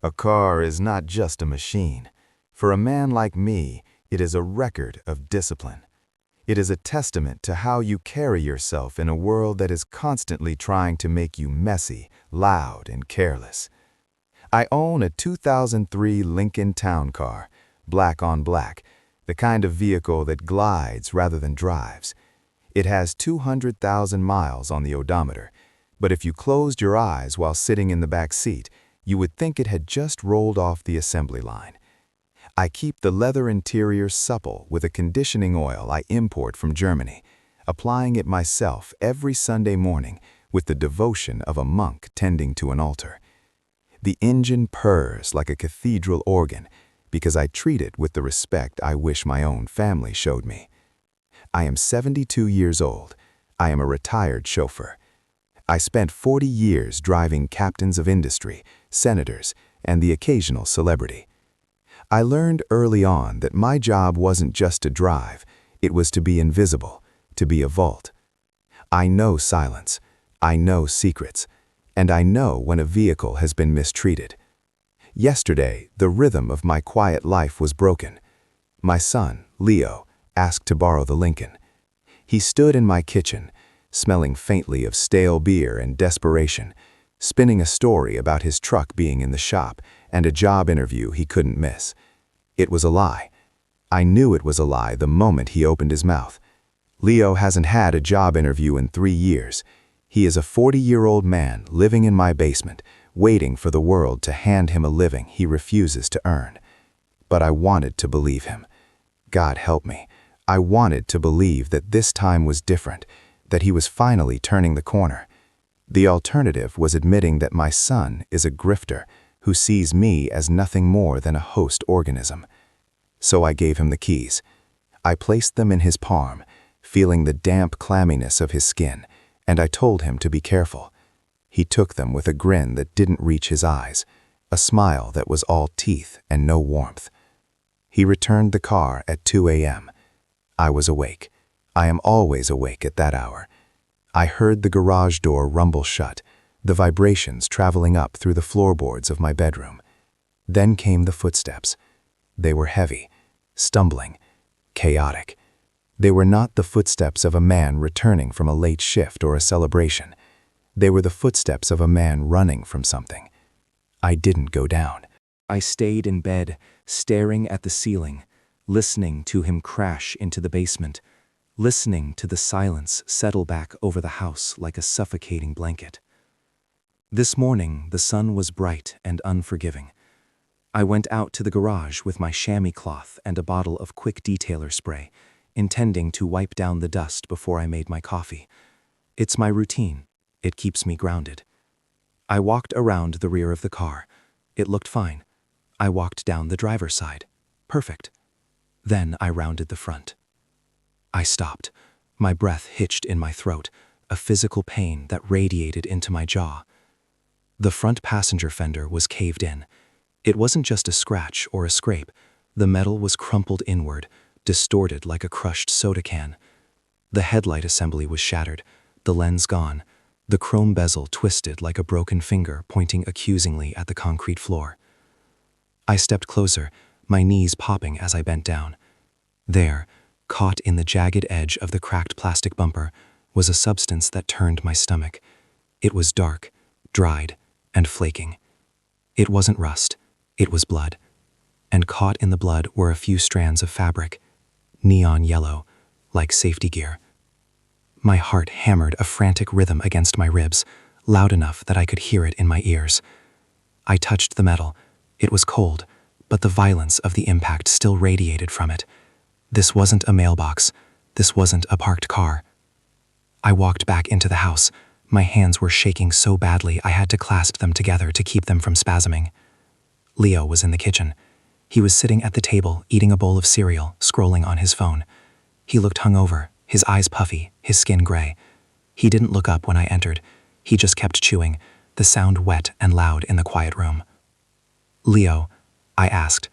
A car is not just a machine. For a man like me, it is a record of discipline. It is a testament to how you carry yourself in a world that is constantly trying to make you messy, loud, and careless. I own a 2003 Lincoln Town Car, black on black, the kind of vehicle that glides rather than drives. It has 200,000 miles on the odometer, but if you closed your eyes while sitting in the back seat, you would think it had just rolled off the assembly line. I keep the leather interior supple with a conditioning oil I import from Germany, applying it myself every Sunday morning with the devotion of a monk tending to an altar. The engine purrs like a cathedral organ because I treat it with the respect I wish my own family showed me. I am 72 years old. I am a retired chauffeur. I spent 40 years driving captains of industry, senators, and the occasional celebrity. I learned early on that my job wasn't just to drive, it was to be invisible, to be a vault. I know silence, I know secrets, and I know when a vehicle has been mistreated. Yesterday, the rhythm of my quiet life was broken. My son, Leo, asked to borrow the Lincoln. He stood in my kitchen, smelling faintly of stale beer and desperation, spinning a story about his truck being in the shop and a job interview he couldn't miss. It was a lie. I knew it was a lie the moment he opened his mouth. Leo hasn't had a job interview in 3 years. He is a 40-year-old man living in my basement, waiting for the world to hand him a living he refuses to earn. But I wanted to believe him. God help me. I wanted to believe that this time was different, that he was finally turning the corner. The alternative was admitting that my son is a grifter who sees me as nothing more than a host organism. So I gave him the keys. I placed them in his palm, feeling the damp clamminess of his skin, and I told him to be careful. He took them with a grin that didn't reach his eyes, a smile that was all teeth and no warmth. He returned the car at 2 a.m. I was awake. I am always awake at that hour. I heard the garage door rumble shut, the vibrations traveling up through the floorboards of my bedroom. Then came the footsteps. They were heavy, stumbling, chaotic. They were not the footsteps of a man returning from a late shift or a celebration. They were the footsteps of a man running from something. I didn't go down. I stayed in bed, staring at the ceiling, listening to him crash into the basement, listening to the silence settle back over the house like a suffocating blanket. This morning, the sun was bright and unforgiving. I went out to the garage with my chamois cloth and a bottle of quick detailer spray, intending to wipe down the dust before I made my coffee. It's my routine. It keeps me grounded. I walked around the rear of the car. It looked fine. I walked down the driver's side. Perfect. Then I rounded the front. I stopped. My breath hitched in my throat, a physical pain that radiated into my jaw. The front passenger fender was caved in. It wasn't just a scratch or a scrape. The metal was crumpled inward, distorted like a crushed soda can. The headlight assembly was shattered, the lens gone, the chrome bezel twisted like a broken finger pointing accusingly at the concrete floor. I stepped closer, my knees popping as I bent down. There, caught in the jagged edge of the cracked plastic bumper, was a substance that turned my stomach. It was dark, dried, and flaking. It wasn't rust, it was blood. And caught in the blood were a few strands of fabric, neon yellow, like safety gear. My heart hammered a frantic rhythm against my ribs, loud enough that I could hear it in my ears. I touched the metal. It was cold, but the violence of the impact still radiated from it. This wasn't a mailbox. This wasn't a parked car. I walked back into the house. My hands were shaking so badly I had to clasp them together to keep them from spasming. Leo was in the kitchen. He was sitting at the table, eating a bowl of cereal, scrolling on his phone. He looked hungover, his eyes puffy, his skin gray. He didn't look up when I entered. He just kept chewing, the sound wet and loud in the quiet room. "Leo," I asked.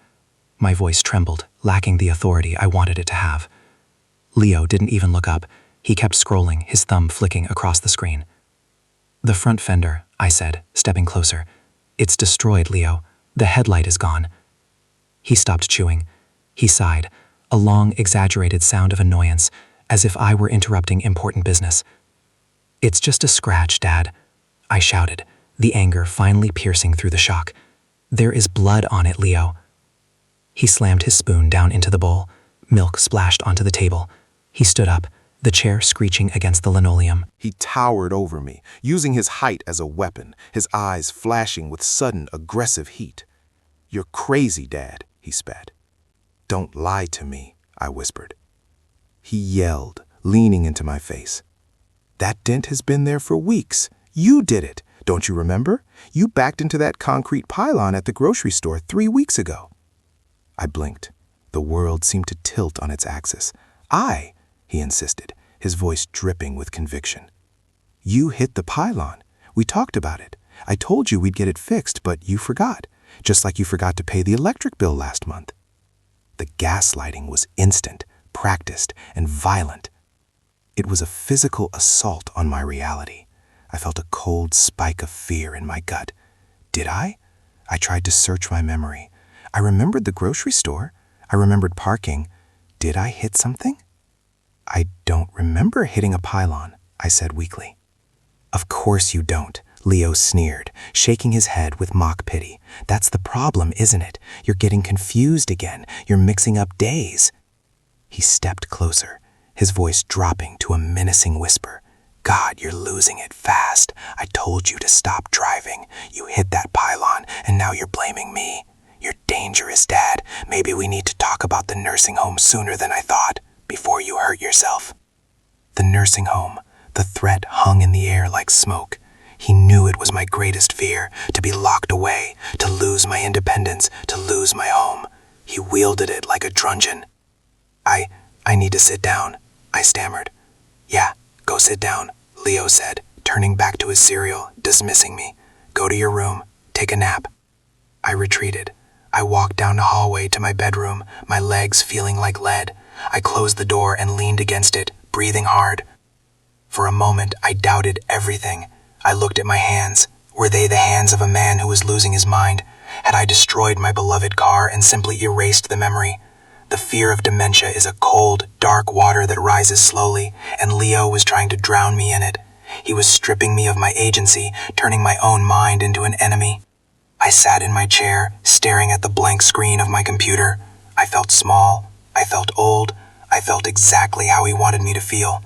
My voice trembled, lacking the authority I wanted it to have. Leo didn't even look up. He kept scrolling, his thumb flicking across the screen. "The front fender," I said, stepping closer. "It's destroyed, Leo. The headlight is gone. He stopped chewing. He sighed, a long, exaggerated sound of annoyance, as if I were interrupting important business. "It's just a scratch, Dad," I shouted, the anger finally piercing through the shock. "There is blood on it, Leo." He slammed his spoon down into the bowl. Milk splashed onto the table. He stood up, the chair screeching against the linoleum. He towered over me, using his height as a weapon, his eyes flashing with sudden, aggressive heat. "You're crazy, Dad," he spat. "Don't lie to me," I whispered. He yelled, leaning into my face. "That dent has been there for weeks. You did it. Don't you remember? You backed into that concrete pylon at the grocery store 3 weeks ago." I blinked. The world seemed to tilt on its axis. He insisted, his voice dripping with conviction. "You hit the pylon. We talked about it. I told you we'd get it fixed, but you forgot, just like you forgot to pay the electric bill last month." The gaslighting was instant, practiced, and violent. It was a physical assault on my reality. I felt a cold spike of fear in my gut. Did I? I tried to search my memory. I remembered the grocery store. I remembered parking. Did I hit something? "I don't remember hitting a pylon," I said weakly. "Of course you don't," Leo sneered, shaking his head with mock pity. "That's the problem, isn't it? You're getting confused again. You're mixing up days." He stepped closer, his voice dropping to a menacing whisper. "God, you're losing it fast. I told you to stop driving. You hit that pylon, and now you're blaming me. You're dangerous, Dad. Maybe we need to talk about the nursing home sooner than I thought, before you hurt yourself." The nursing home. The threat hung in the air like smoke. He knew it was my greatest fear, to be locked away, to lose my independence, to lose my home. He wielded it like a truncheon. I need to sit down," I stammered. "Yeah, go sit down," Leo said, turning back to his cereal, dismissing me. "Go to your room. Take a nap." I retreated. I walked down the hallway to my bedroom, my legs feeling like lead. I closed the door and leaned against it, breathing hard. For a moment, I doubted everything. I looked at my hands. Were they the hands of a man who was losing his mind? Had I destroyed my beloved car and simply erased the memory? The fear of dementia is a cold, dark water that rises slowly, and Leo was trying to drown me in it. He was stripping me of my agency, turning my own mind into an enemy. I sat in my chair, staring at the blank screen of my computer. I felt small. I felt old. I felt exactly how he wanted me to feel.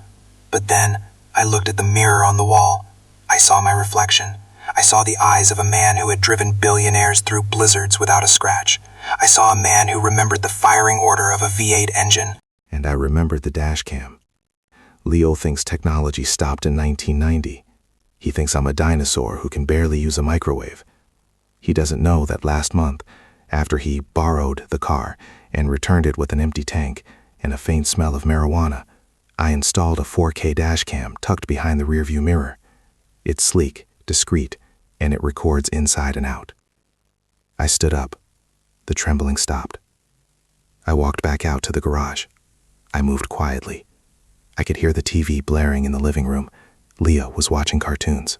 But then, I looked at the mirror on the wall. I saw my reflection. I saw the eyes of a man who had driven billionaires through blizzards without a scratch. I saw a man who remembered the firing order of a V8 engine. And I remembered the Dashcam. Leo thinks technology stopped in 1990. He thinks I'm a dinosaur who can barely use a microwave. He doesn't know that last month, after he borrowed the car and returned it with an empty tank and a faint smell of marijuana, I installed a 4K Dashcam tucked behind the rearview mirror. It's sleek, discreet, and it records inside and out. I stood up. The trembling stopped. I walked back out to the garage. I moved quietly. I could hear the TV blaring in the living room. Leo was watching cartoons.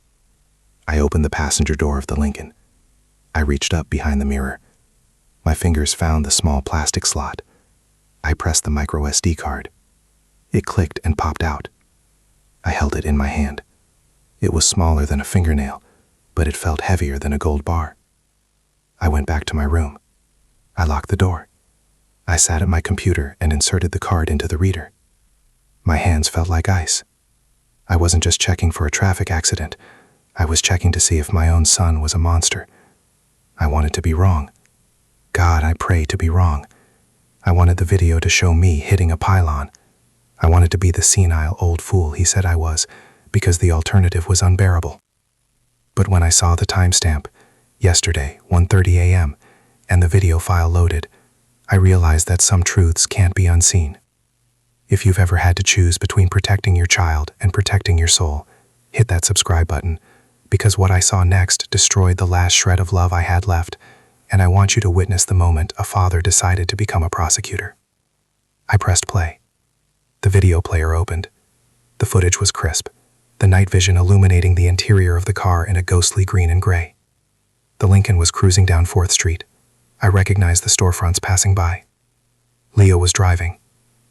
I opened the passenger door of the Lincoln. I reached up behind the mirror. My fingers found the small plastic slot. I pressed the micro SD card. It clicked and popped out. I held it in my hand. It was smaller than a fingernail, but it felt heavier than a gold bar. I went back to my room. I locked the door. I sat at my computer and inserted the card into the reader. My hands felt like ice. I wasn't just checking for a traffic accident. I was checking to see if my own son was a monster. I wanted to be wrong. God, I pray to be wrong. I wanted the video to show me hitting a pylon. I wanted to be the senile old fool he said I was, because the alternative was unbearable. But when I saw the timestamp, yesterday, 1:30 a.m., and the video file loaded, I realized that some truths can't be unseen. If you've ever had to choose between protecting your child and protecting your soul, hit that subscribe button, because what I saw next destroyed the last shred of love I had left, and I want you to witness the moment a father decided to become a prosecutor. I pressed play. The video player opened. The footage was crisp, the night vision illuminating the interior of the car in a ghostly green and gray. The Lincoln was cruising down 4th Street. I recognized the storefronts passing by. Leo was driving.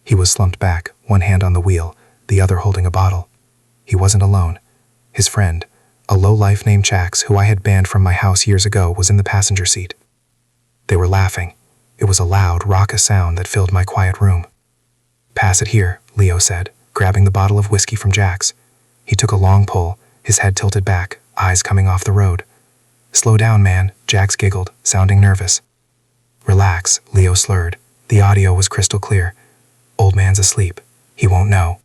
He was slumped back, one hand on the wheel, the other holding a bottle. He wasn't alone. His friend, a lowlife named Jax, who I had banned from my house years ago, was in the passenger seat. They were laughing. It was a loud, raucous sound that filled my quiet room. "Pass it here," Leo said, grabbing the bottle of whiskey from Jax. He took a long pull, his head tilted back, eyes coming off the road. "Slow down, man," Jax giggled, sounding nervous. "Relax," Leo slurred. The audio was crystal clear. "Old man's asleep. He won't know."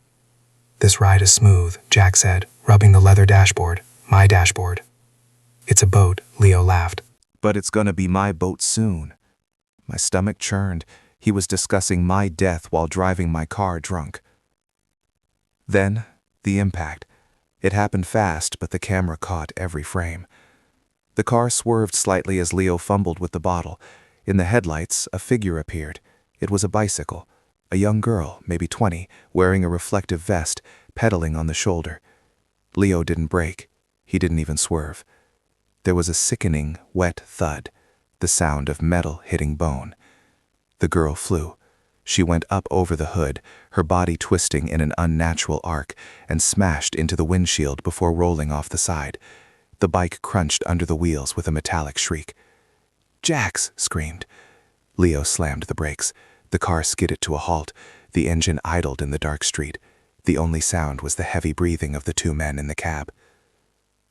"This ride is smooth," Jack said, rubbing the leather dashboard, my dashboard. "It's a boat," Leo laughed. But it's gonna be my boat soon. My stomach churned. He was discussing my death while driving my car drunk. Then, the impact. It happened fast, but the camera caught every frame. The car swerved slightly as Leo fumbled with the bottle. In the headlights, a figure appeared. It was a bicycle. A young girl, maybe 20, wearing a reflective vest, pedaling on the shoulder. Leo didn't brake. He didn't even swerve. There was a sickening, wet thud, the sound of metal hitting bone. The girl flew. She went up over the hood, her body twisting in an unnatural arc, and smashed into the windshield before rolling off the side. The bike crunched under the wheels with a metallic shriek. "Jax!" screamed. Leo slammed the brakes. The car skidded to a halt. The engine idled in the dark street. The only sound was the heavy breathing of the two men in the cab.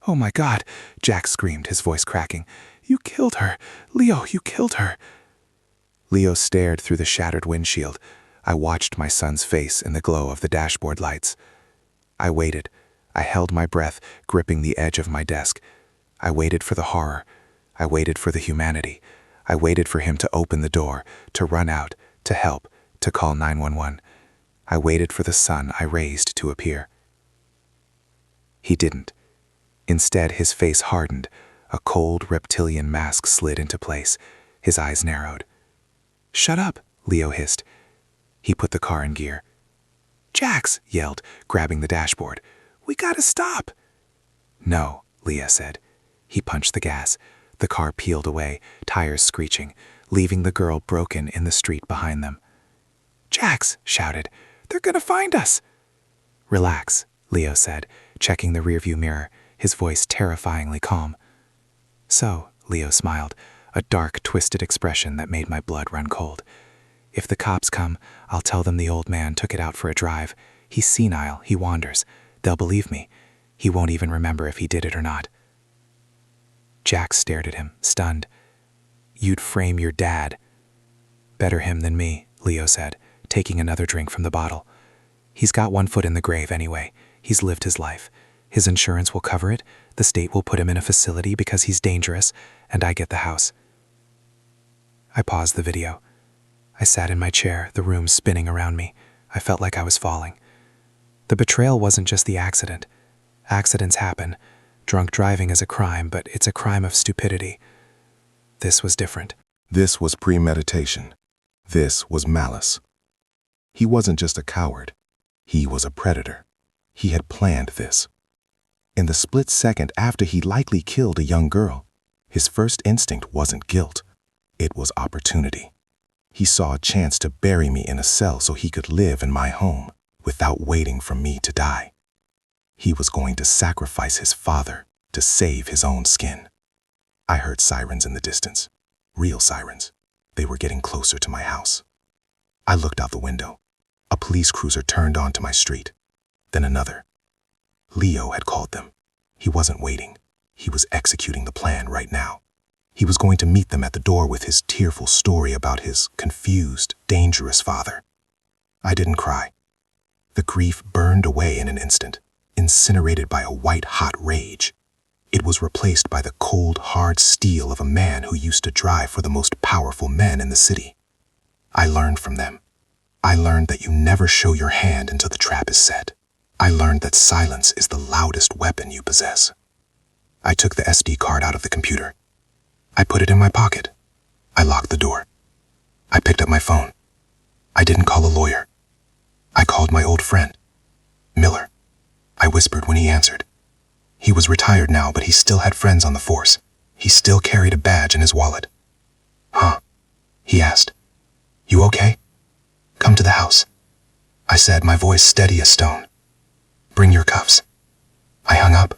"Oh my God!" Jack screamed, his voice cracking. "You killed her! Leo, you killed her!" Leo stared through the shattered windshield. I watched my son's face in the glow of the dashboard lights. I waited. I held my breath, gripping the edge of my desk. I waited for the horror. I waited for the humanity. I waited for him to open the door, to run out, to help, to call 911. I waited for the son I raised to appear. He didn't. Instead, his face hardened. A cold reptilian mask slid into place. His eyes narrowed. "Shut up," Leo hissed. He put the car in gear. "Jax!" yelled, grabbing the dashboard. "We gotta stop!" "No," Leah said. He punched the gas. The car peeled away, tires screeching, leaving the girl broken in the street behind them. "Jax!" shouted. "They're gonna find us!" "Relax," Leo said, checking the rearview mirror, his voice terrifyingly calm. "So," Leo smiled, a dark, twisted expression that made my blood run cold. "If the cops come, I'll tell them the old man took it out for a drive. He's senile, he wanders. They'll believe me. He won't even remember if he did it or not." Jack stared at him, stunned. "You'd frame your dad." "Better him than me," Leo said, taking another drink from the bottle. "He's got one foot in the grave anyway. He's lived his life. His insurance will cover it, the state will put him in a facility because he's dangerous, and I get the house." I paused the video. I sat in my chair, the room spinning around me. I felt like I was falling. The betrayal wasn't just the accident. Accidents happen. Drunk driving is a crime, but it's a crime of stupidity. This was different. This was premeditation. This was malice. He wasn't just a coward. He was a predator. He had planned this. In the split second after he likely killed a young girl, his first instinct wasn't guilt. It was opportunity. He saw a chance to bury me in a cell so he could live in my home without waiting for me to die. He was going to sacrifice his father to save his own skin. I heard sirens in the distance. Real sirens. They were getting closer to my house. I looked out the window. A police cruiser turned onto my street. Then another. Leo had called them. He wasn't waiting. He was executing the plan right now. He was going to meet them at the door with his tearful story about his confused, dangerous father. I didn't cry. The grief burned away in an instant, incinerated by a white-hot rage. It was replaced by the cold, hard steel of a man who used to drive for the most powerful men in the city. I learned from them. I learned that you never show your hand until the trap is set. I learned that silence is the loudest weapon you possess. I took the SD card out of the computer. I put it in my pocket. I locked the door. I picked up my phone. I didn't call a lawyer. I called my old friend, Miller. I whispered when he answered. He was retired now, but he still had friends on the force. He still carried a badge in his wallet. "Huh?" he asked. "You okay? Come to the house," I said, my voice steady as stone. "Bring your cuffs." I hung up.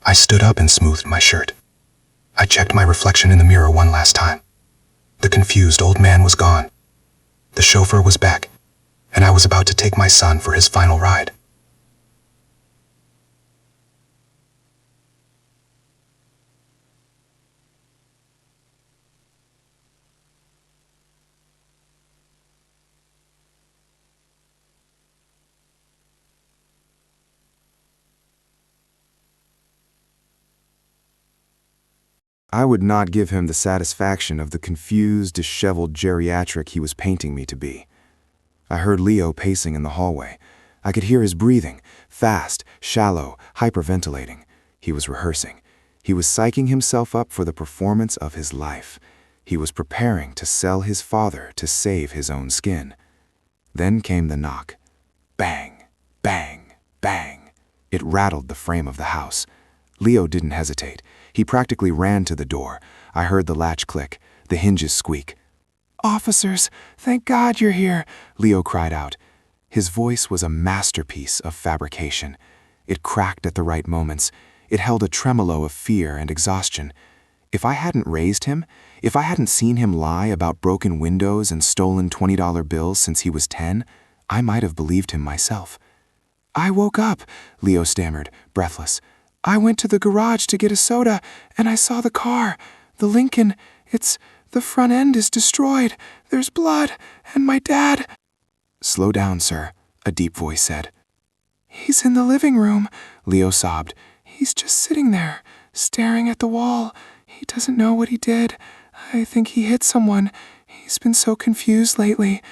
I stood up and smoothed my shirt. I checked my reflection in the mirror one last time. The confused old man was gone. The chauffeur was back, and I was about to take my son for his final ride. I would not give him the satisfaction of the confused, disheveled geriatric he was painting me to be. I heard Leo pacing in the hallway. I could hear his breathing, fast, shallow, hyperventilating. He was rehearsing. He was psyching himself up for the performance of his life. He was preparing to sell his father to save his own skin. Then came the knock. Bang, bang, bang. It rattled the frame of the house. Leo didn't hesitate. He practically ran to the door. I heard the latch click, the hinges squeak. "Officers, thank God you're here," Leo cried out. His voice was a masterpiece of fabrication. It cracked at the right moments. It held a tremolo of fear and exhaustion. If I hadn't raised him, if I hadn't seen him lie about broken windows and stolen $20 bills since he was 10, I might have believed him myself. "I woke up," Leo stammered, breathless. "I went to the garage to get a soda, and I saw the car. The Lincoln. The front end is destroyed. There's blood, and my dad—" "Slow down, sir," a deep voice said. "He's in the living room," Leo sobbed. "He's just sitting there, staring at the wall. He doesn't know what he did. I think he hit someone. He's been so confused lately.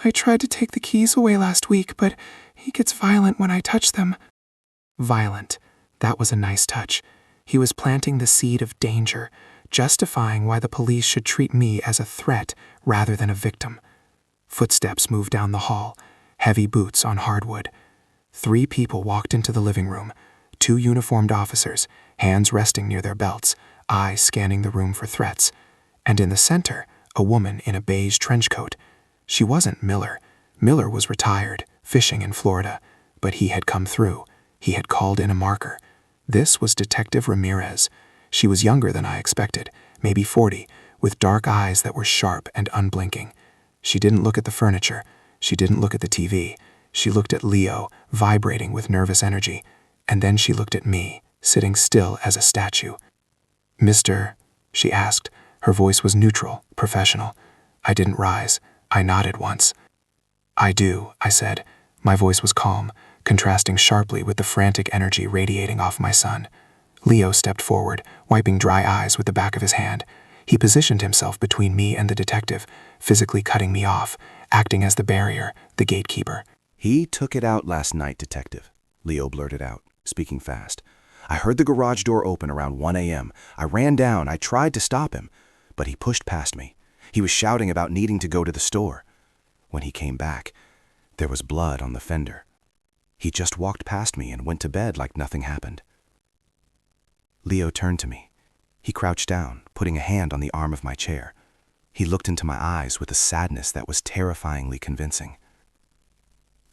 I tried to take the keys away last week, but he gets violent when I touch them." Violent. That was a nice touch. He was planting the seed of danger, justifying why the police should treat me as a threat rather than a victim. Footsteps moved down the hall, heavy boots on hardwood. 3 people walked into the living room, 2 uniformed officers, hands resting near their belts, eyes scanning the room for threats. And in the center, a woman in a beige trench coat. She wasn't Miller. Miller was retired, fishing in Florida, but he had come through. He had called in a marker. This was Detective Ramirez. She was younger than I expected, maybe 40, with dark eyes that were sharp and unblinking. She didn't look at the furniture. She didn't look at the TV. She looked at Leo, vibrating with nervous energy. And then she looked at me, sitting still as a statue. "Mr.?" she asked. Her voice was neutral, professional. I didn't rise. I nodded once. "I do," I said. My voice was calm, contrasting sharply with the frantic energy radiating off my son. Leo stepped forward, wiping dry eyes with the back of his hand. He positioned himself between me and the detective, physically cutting me off, acting as the barrier, the gatekeeper. "He took it out last night, Detective," Leo blurted out, speaking fast. "I heard the garage door open around 1 a.m. I ran down. I tried to stop him, but he pushed past me. He was shouting about needing to go to the store. When he came back, there was blood on the fender. He just walked past me and went to bed like nothing happened." Leo turned to me. He crouched down, putting a hand on the arm of my chair. He looked into my eyes with a sadness that was terrifyingly convincing.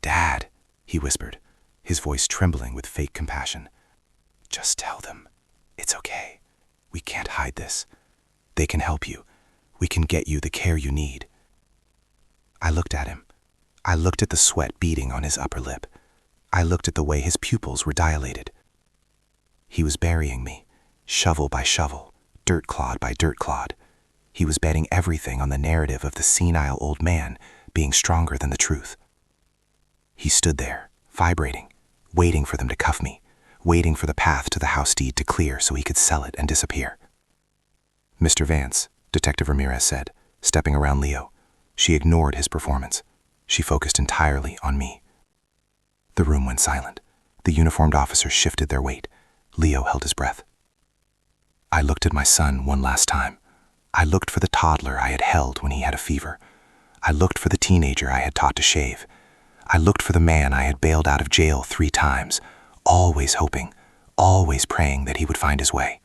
"Dad," he whispered, his voice trembling with fake compassion. "Just tell them. It's okay. We can't hide this. They can help you. We can get you the care you need." I looked at him. I looked at the sweat beading on his upper lip. I looked at the way his pupils were dilated. He was burying me, shovel by shovel, dirt clod by dirt clod. He was betting everything on the narrative of the senile old man being stronger than the truth. He stood there, vibrating, waiting for them to cuff me, waiting for the path to the house deed to clear so he could sell it and disappear. "Mr. Vance," Detective Ramirez said, stepping around Leo. She ignored his performance. She focused entirely on me. The room went silent. The uniformed officers shifted their weight. Leo held his breath. I looked at my son one last time. I looked for the toddler I had held when he had a fever. I looked for the teenager I had taught to shave. I looked for the man I had bailed out of jail 3 times, always hoping, always praying that he would find his way.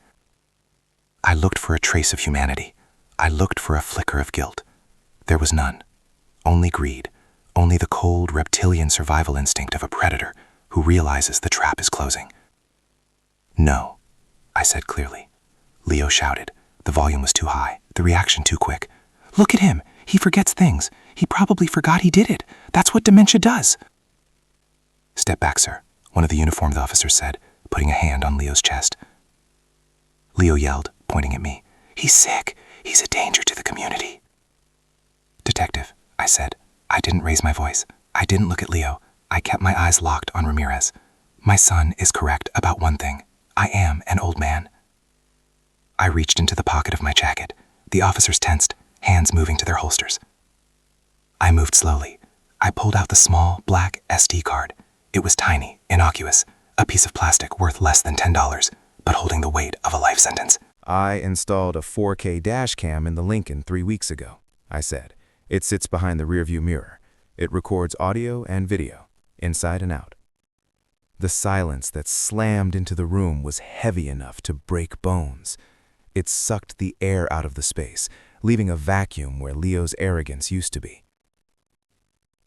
I looked for a trace of humanity. I looked for a flicker of guilt. There was none. Only greed. Only the cold, reptilian survival instinct of a predator who realizes the trap is closing. No, I said clearly. Leo shouted. The volume was too high, the reaction too quick. Look at him. He forgets things. He probably forgot he did it. That's what dementia does. Step back, sir, one of the uniformed officers said, putting a hand on Leo's chest. Leo yelled, pointing at me. He's sick. He's a danger to the community. Detective, I said. I didn't raise my voice. I didn't look at Leo. I kept my eyes locked on Ramirez. My son is correct about one thing. I am an old man. I reached into the pocket of my jacket. The officers tensed, hands moving to their holsters. I moved slowly. I pulled out the small, black SD card. It was tiny, innocuous, a piece of plastic worth less than $10, but holding the weight of a life sentence. I installed a 4K Dashcam in the Lincoln 3 weeks ago, I said. It sits behind the rearview mirror. It records audio and video, inside and out. The silence that slammed into the room was heavy enough to break bones. It sucked the air out of the space, leaving a vacuum where Leo's arrogance used to be.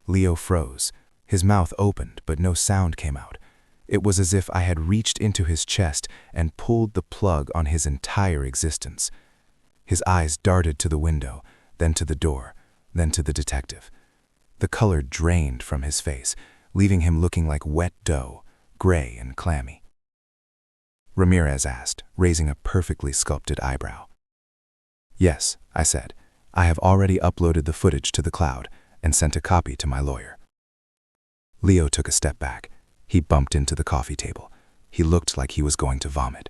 Leo froze. His mouth opened, but no sound came out. It was as if I had reached into his chest and pulled the plug on his entire existence. His eyes darted to the window, then to the door, then to the detective. The color drained from his face, leaving him looking like wet dough, gray and clammy. Ramirez asked, raising a perfectly sculpted eyebrow. Yes, I said. I have already uploaded the footage to the cloud and sent a copy to my lawyer. Leo took a step back. He bumped into the coffee table. He looked like he was going to vomit.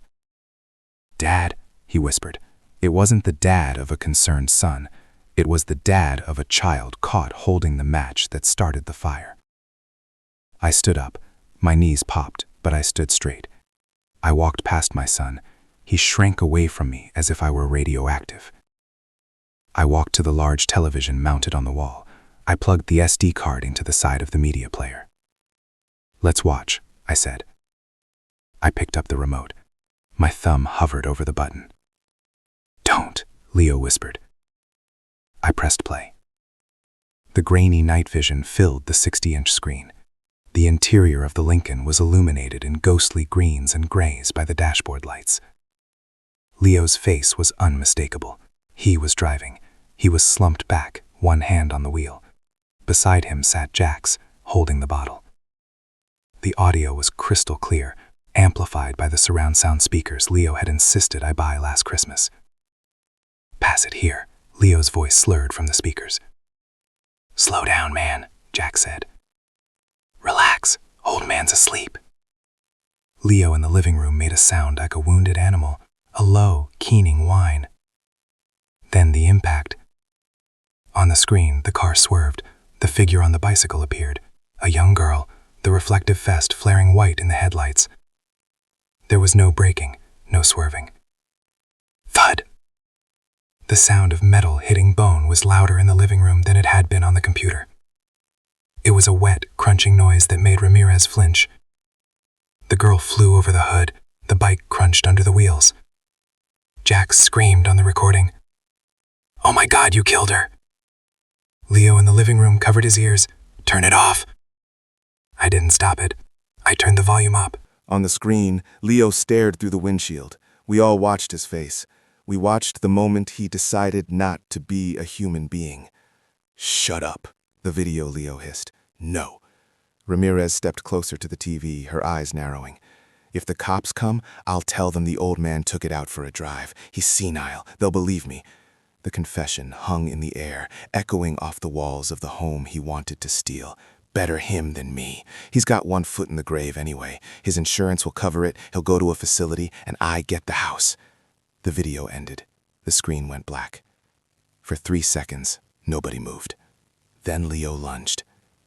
Dad, he whispered. It wasn't the dad of a concerned son. It was the dad of a child caught holding the match that started the fire. I stood up. My knees popped, but I stood straight. I walked past my son. He shrank away from me as if I were radioactive. I walked to the large television mounted on the wall. I plugged the SD card into the side of the media player. Let's watch, I said. I picked up the remote. My thumb hovered over the button. Don't, Leo whispered. I pressed play. The grainy night vision filled the 60-inch screen. The interior of the Lincoln was illuminated in ghostly greens and grays by the dashboard lights. Leo's face was unmistakable. He was driving. He was slumped back, one hand on the wheel. Beside him sat Jax, holding the bottle. The audio was crystal clear, amplified by the surround sound speakers Leo had insisted I buy last Christmas. Pass it here, Leo's voice slurred from the speakers. Slow down, man, Jax said. Relax, old man's asleep. Leo in the living room made a sound like a wounded animal, a low, keening whine. Then the impact. On the screen, the car swerved. The figure on the bicycle appeared, a young girl, the reflective vest flaring white in the headlights. There was no braking, no swerving. Thud! The sound of metal hitting bone was louder in the living room than it had been on the computer. It was a wet, crunching noise that made Ramirez flinch. The girl flew over the hood. The bike crunched under the wheels. Jax screamed on the recording. Oh my God, you killed her! Leo in the living room covered his ears. Turn it off! I didn't stop it. I turned the volume up. On the screen, Leo stared through the windshield. We all watched his face. We watched the moment he decided not to be a human being. Shut up, the video Leo hissed. No. Ramirez stepped closer to the TV, her eyes narrowing. If the cops come, I'll tell them the old man took it out for a drive. He's senile. They'll believe me. The confession hung in the air, echoing off the walls of the home he wanted to steal. Better him than me. He's got one foot in the grave anyway. His insurance will cover it, he'll go to a facility, and I get the house. The video ended. The screen went black. For 3 seconds, nobody moved. Then Leo lunged.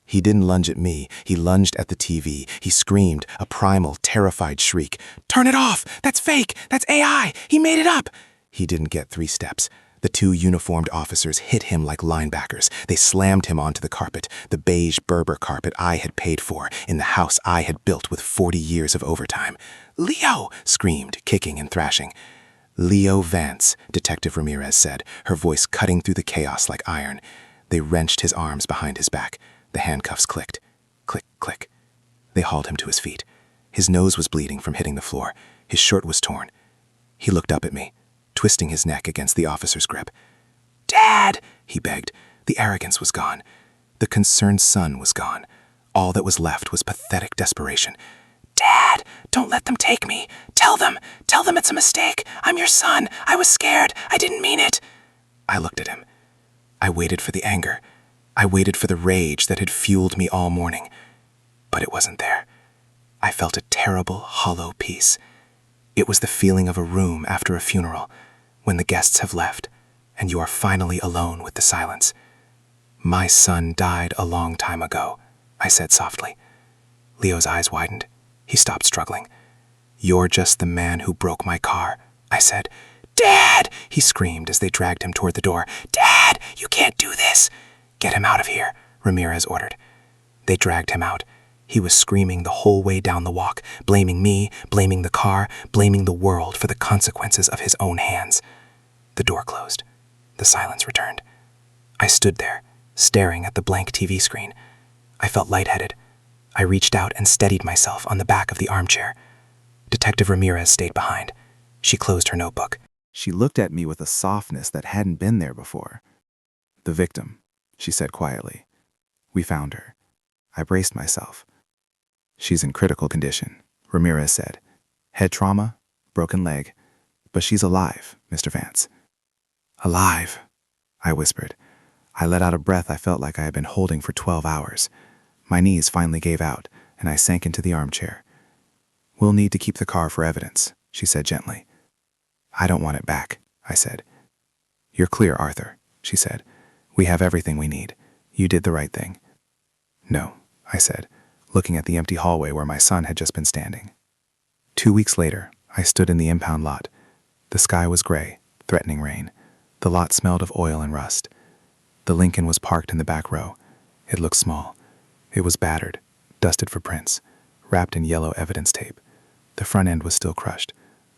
He didn't lunge at me. He lunged at the TV. He screamed, a primal, terrified shriek. Turn it off! That's fake! That's AI! He made it up! He didn't get 3 steps. The 2 uniformed officers hit him like linebackers. They slammed him onto the carpet, the beige Berber carpet I had paid for in the house I had built with 40 years of overtime. Leo! Screamed, kicking and thrashing. Leo Vance, Detective Ramirez said, her voice cutting through the chaos like iron. They wrenched his arms behind his back. The handcuffs clicked. Click, click. They hauled him to his feet. His nose was bleeding from hitting the floor. His shirt was torn. He looked up at me, twisting his neck against the officer's grip. "Dad!" he begged. The arrogance was gone. The concerned son was gone. All that was left was pathetic desperation. "Dad, don't let them take me. Tell them it's a mistake. I'm your son. I was scared. I didn't mean it." I looked at him. I waited for the anger. I waited for the rage that had fueled me all morning. But it wasn't there. I felt a terrible, hollow peace. It was the feeling of a room after a funeral, when the guests have left, and you are finally alone with the silence. "My son died a long time ago," I said softly. Leo's eyes widened. He stopped struggling. "You're just the man who broke my car," I said. "Dad!" he screamed as they dragged him toward the door. "Dad, you can't do this!" "Get him out of here," Ramirez ordered. They dragged him out. He was screaming the whole way down the walk, blaming me, blaming the car, blaming the world for the consequences of his own hands. The door closed. The silence returned. I stood there, staring at the blank TV screen. I felt lightheaded. I reached out and steadied myself on the back of the armchair. Detective Ramirez stayed behind. She closed her notebook. She looked at me with a softness that hadn't been there before. "The victim," she said quietly. "We found her." I braced myself. "She's in critical condition," Ramirez said. "Head trauma, broken leg, but she's alive, Mr. Vance." "Alive," I whispered. I let out a breath I felt like I had been holding for 12 hours. My knees finally gave out, and I sank into the armchair. "We'll need to keep the car for evidence," she said gently. "I don't want it back," I said. "You're clear, Arthur," she said. "We have everything we need. You did the right thing." "No," I said, looking at the empty hallway where my son had just been standing. 2 weeks later, I stood in the impound lot. The sky was gray, threatening rain. The lot smelled of oil and rust. The Lincoln was parked in the back row. It looked small. It was battered, dusted for prints, wrapped in yellow evidence tape. The front end was still crushed.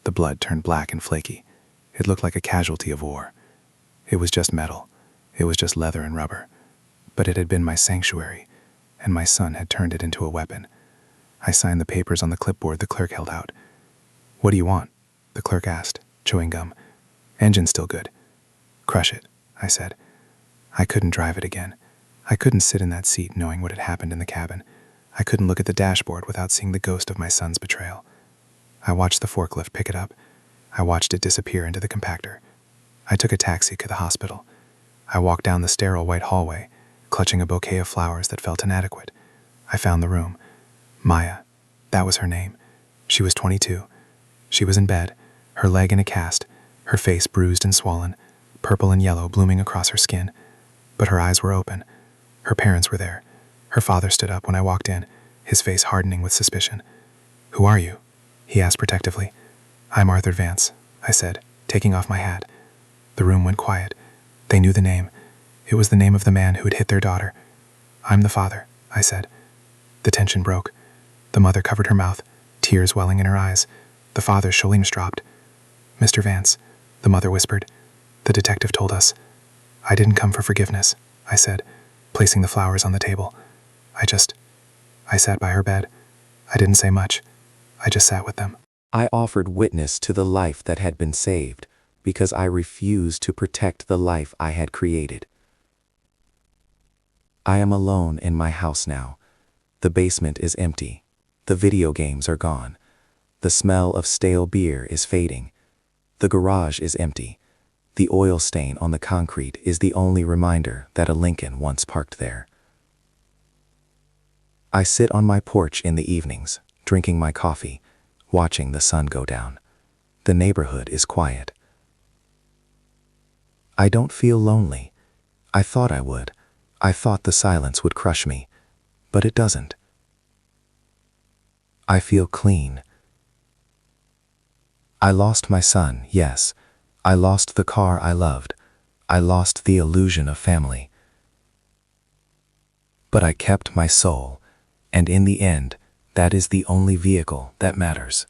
The blood turned black and flaky. It looked like a casualty of war. It was just metal. It was just leather and rubber. But it had been my sanctuary, and my son had turned it into a weapon. I signed the papers on the clipboard the clerk held out. "What do you want?" the clerk asked, chewing gum. "Engine's still good." "Crush it," I said. I couldn't drive it again. I couldn't sit in that seat knowing what had happened in the cabin. I couldn't look at the dashboard without seeing the ghost of my son's betrayal. I watched the forklift pick it up. I watched it disappear into the compactor. I took a taxi to the hospital. I walked down the sterile white hallway, clutching a bouquet of flowers that felt inadequate. I found the room. Maya. That was her name. She was 22. She was in bed, her leg in a cast, her face bruised and swollen, purple and yellow blooming across her skin. But her eyes were open. Her parents were there. Her father stood up when I walked in, his face hardening with suspicion. "Who are you?" he asked protectively. "I'm Arthur Vance," I said, taking off my hat. The room went quiet. They knew the name. It was the name of the man who had hit their daughter. "I'm the father," I said. The tension broke. The mother covered her mouth, tears welling in her eyes. The father's shoulders dropped. "Mr. Vance," the mother whispered. "The detective told us." "I didn't come for forgiveness," I said, placing the flowers on the table. I sat by her bed. I didn't say much. I just sat with them. I offered witness to the life that had been saved because I refused to protect the life I had created. I am alone in my house now. The basement is empty. The video games are gone. The smell of stale beer is fading. The garage is empty. The oil stain on the concrete is the only reminder that a Lincoln once parked there. I sit on my porch in the evenings, drinking my coffee, watching the sun go down. The neighborhood is quiet. I don't feel lonely. I thought I would. I thought the silence would crush me, but it doesn't. I feel clean. I lost my son, yes. I lost the car I loved. I lost the illusion of family. But I kept my soul, and in the end, that is the only vehicle that matters.